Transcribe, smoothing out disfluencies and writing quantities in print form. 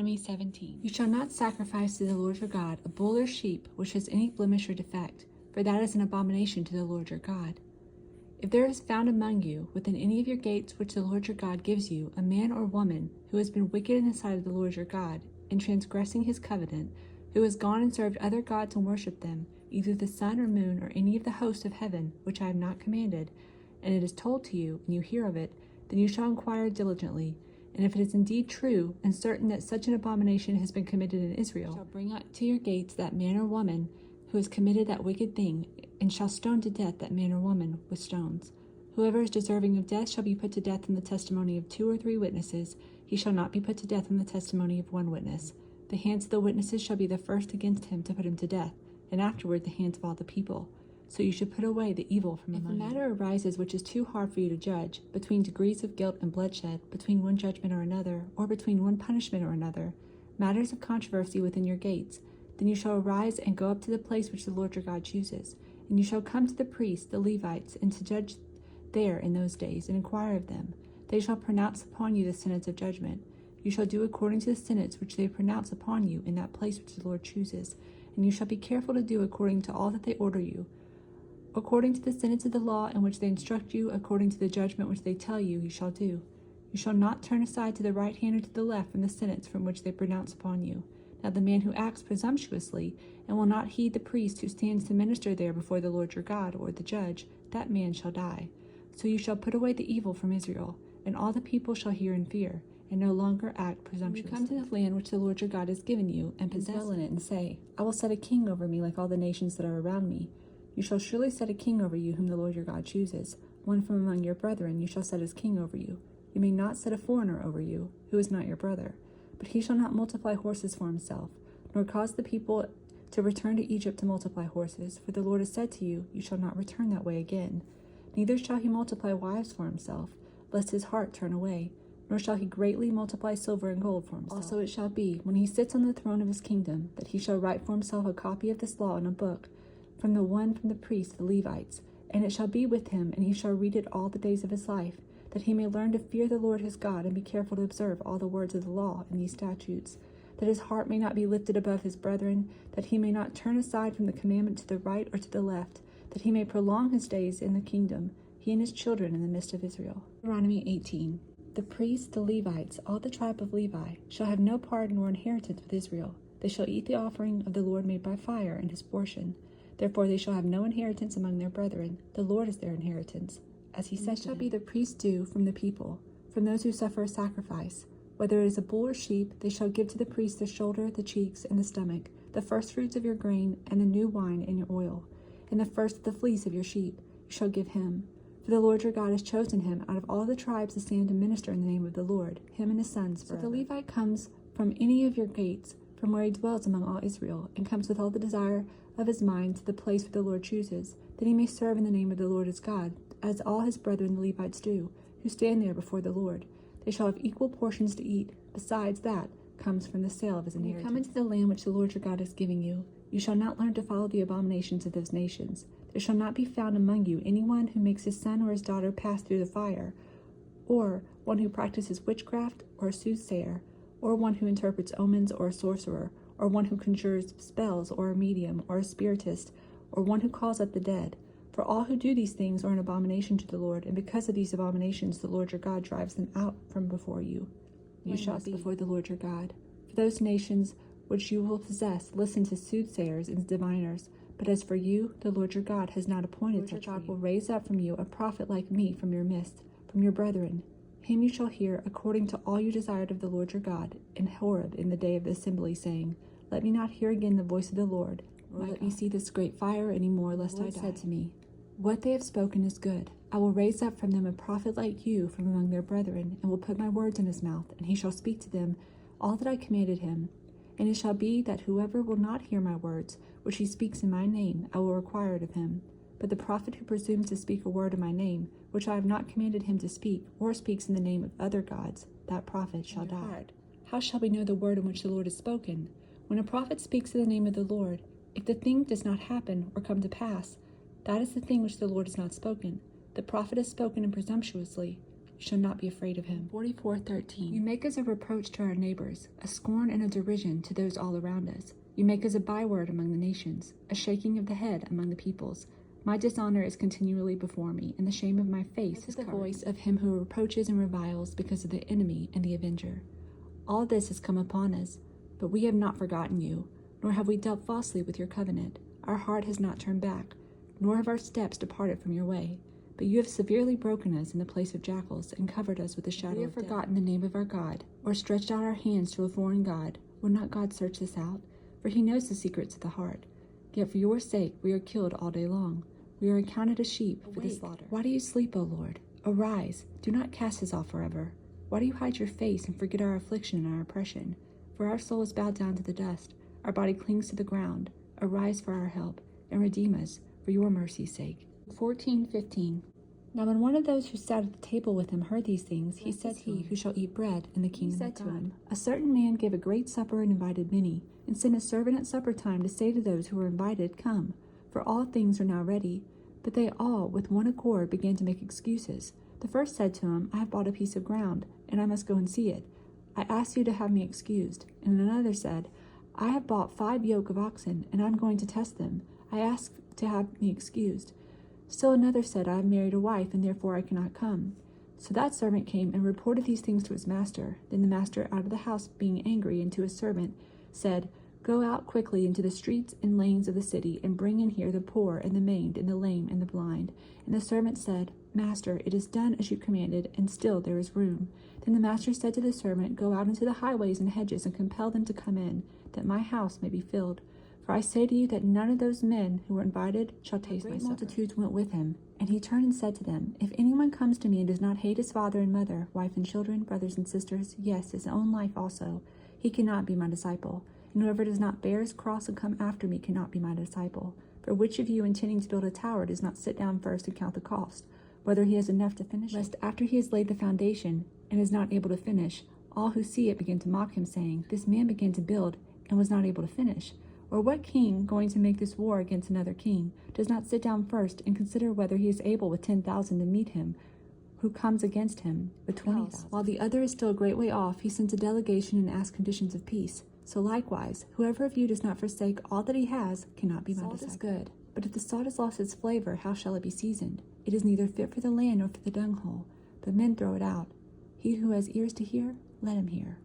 Deuteronomy 17. You shall not sacrifice to the Lord your God a bull or sheep which has any blemish or defect, for that is an abomination to the Lord your God. If there is found among you, within any of your gates which the Lord your God gives you, a man or woman who has been wicked in the sight of the Lord your God, in transgressing his covenant, who has gone and served other gods and worshipped them, either the sun or moon or any of the hosts of heaven, which I have not commanded, and it is told to you, and you hear of it, then you shall inquire diligently. And if it is indeed true and certain that such an abomination has been committed in Israel, you shall bring up to your gates that man or woman who has committed that wicked thing, and shall stone to death that man or woman with stones. Whoever is deserving of death shall be put to death in the testimony of 2 or 3 witnesses. He shall not be put to death in the testimony of 1 witness. The hands of the witnesses shall be the first against him to put him to death, and afterward the hands of all the people. So you should put away the evil from among you. If a matter arises which is too hard for you to judge, between degrees of guilt and bloodshed, between one judgment or another, or between one punishment or another, matters of controversy within your gates, then you shall arise and go up to the place which the Lord your God chooses. And you shall come to the priests, the Levites, and to judge there in those days, and inquire of them. They shall pronounce upon you the sentence of judgment. You shall do according to the sentence which they pronounce upon you in that place which the Lord chooses. And you shall be careful to do according to all that they order you. According to the sentence of the law in which they instruct you, according to the judgment which they tell you, you shall do. You shall not turn aside to the right hand or to the left from the sentence from which they pronounce upon you. Now the man who acts presumptuously, and will not heed the priest who stands to minister there before the Lord your God, or the judge, that man shall die. So you shall put away the evil from Israel, and all the people shall hear and fear, and no longer act presumptuously. When you come to the land which the Lord your God has given you, and possess in it, and say, I will set a king over me like all the nations that are around me. You shall surely set a king over you whom the Lord your God chooses. One from among your brethren you shall set as king over you. You may not set a foreigner over you, who is not your brother. But he shall not multiply horses for himself, nor cause the people to return to Egypt to multiply horses. For the Lord has said to you, you shall not return that way again. Neither shall he multiply wives for himself, lest his heart turn away. Nor shall he greatly multiply silver and gold for himself. Also it shall be, when he sits on the throne of his kingdom, that he shall write for himself a copy of this law in a book, from the priests, the Levites. And it shall be with him, and he shall read it all the days of his life, that he may learn to fear the Lord his God, and be careful to observe all the words of the law and these statutes, that his heart may not be lifted above his brethren, that he may not turn aside from the commandment to the right or to the left, that he may prolong his days in the kingdom, he and his children in the midst of Israel. Deuteronomy 18. The priests, the Levites, all the tribe of Levi, shall have no part nor inheritance with Israel. They shall eat the offering of the Lord made by fire and his portion. Therefore they shall have no inheritance among their brethren. The Lord is their inheritance. As he said, shall be the priest's due from the people, from those who suffer a sacrifice. Whether it is a bull or sheep, they shall give to the priest the shoulder, the cheeks, and the stomach, the first fruits of your grain, and the new wine and your oil, and the first of the fleece of your sheep you shall give him. For the Lord your God has chosen him out of all the tribes to stand and minister in the name of the Lord, him and his sons forever. So the Levite comes from any of your gates, from where he dwells among all Israel, and comes with all the desire of his mind to the place where the Lord chooses, that he may serve in the name of the Lord his God, as all his brethren the Levites do, who stand there before the Lord. They shall have equal portions to eat. Besides that comes from the sale of his inheritance. When you come into the land which the Lord your God is giving you, you shall not learn to follow the abominations of those nations. There shall not be found among you anyone who makes his son or his daughter pass through the fire, or one who practices witchcraft, or a soothsayer, or one who interprets omens, or a sorcerer, or one who conjures spells, or a medium, or a spiritist, or one who calls up the dead. For all who do these things are an abomination to the Lord, and because of these abominations the Lord your God drives them out from before you. You shall be before the Lord your God. For those nations which you will possess listen to soothsayers and diviners, but as for you, the Lord your God has not appointed such. God will raise up from you a prophet like me from your midst, from your brethren. Him you shall hear according to all you desired of the Lord your God in Horeb in the day of the assembly, saying, Let me not hear again the voice of the Lord, or let me see this great fire any more, lest I die. Said to me, What they have spoken is good. I will raise up from them a prophet like you from among their brethren, and will put my words in his mouth, and he shall speak to them all that I commanded him. And it shall be that whoever will not hear my words, which he speaks in my name, I will require it of him. But the prophet who presumes to speak a word in my name, which I have not commanded him to speak, or speaks in the name of other gods, that prophet shall die. How shall we know the word in which the Lord has spoken? When a prophet speaks in the name of the Lord, if the thing does not happen or come to pass, that is the thing which the Lord has not spoken. The prophet has spoken presumptuously. you shall not be afraid of him. 44:13. You make us a reproach to our neighbors, a scorn and a derision to those all around us. You make us a byword among the nations, a shaking of the head among the peoples. My dishonor is continually before me, and the shame of my face is the voice of him who reproaches and reviles because of the enemy and the avenger. All this has come upon us, but we have not forgotten you, nor have we dealt falsely with your covenant. Our heart has not turned back, nor have our steps departed from your way. But you have severely broken us in the place of jackals, and covered us with the shadow of death. We have forgotten the name of our God, or stretched out our hands to a foreign God. Will not God search this out? For he knows the secrets of the heart. Yet for your sake we are killed all day long. We are accounted as sheep for the slaughter. Why do you sleep, O Lord? Arise, do not cast us off forever. Why do you hide your face and forget our affliction and our oppression? For our soul is bowed down to the dust, our body clings to the ground. Arise for our help, and redeem us for your mercy's sake. 14:15. Now when one of those who sat at the table with him heard these things, he said, He who shall eat bread in the kingdom of God. To him, a certain man gave a great supper and invited many, and sent a servant at supper time to say to those who were invited, Come, for all things are now ready. But they all, with one accord, began to make excuses. The first said to him, I have bought a piece of ground, and I must go and see it. I ask you to have me excused. And another said, I have bought 5 yoke of oxen, and I am going to test them. I ask to have me excused. Still another said, I have married a wife, and therefore I cannot come. So that servant came and reported these things to his master. Then the master, out of the house, being angry, and to his servant, said, Go out quickly into the streets and lanes of the city, and bring in here the poor, and the maimed, and the lame, and the blind. And the servant said, Master, it is done as you commanded, and still there is room. Then the master said to the servant, Go out into the highways and hedges, and compel them to come in, that my house may be filled. For I say to you that none of those men who were invited shall taste my supper. Great multitudes went with him, and he turned and said to them, If anyone comes to me and does not hate his father and mother, wife and children, brothers and sisters, yes, his own life also, he cannot be my disciple. And whoever does not bear his cross and come after me cannot be my disciple. For which of you, intending to build a tower, does not sit down first and count the cost, whether he has enough to finish it? Lest after he has laid the foundation, and is not able to finish, all who see it begin to mock him, saying, This man began to build, and was not able to finish. Or what king, going to make this war against another king, does not sit down first and consider whether he is able with 10,000 to meet him who comes against him with 20,000? While the other is still a great way off, he sends a delegation and asks conditions of peace. So likewise, whoever of you does not forsake all that he has cannot be my disciple. Salt is good, but if the salt has lost its flavor, how shall it be seasoned? It is neither fit for the land nor for the dunghill, but men throw it out. He who has ears to hear, let him hear.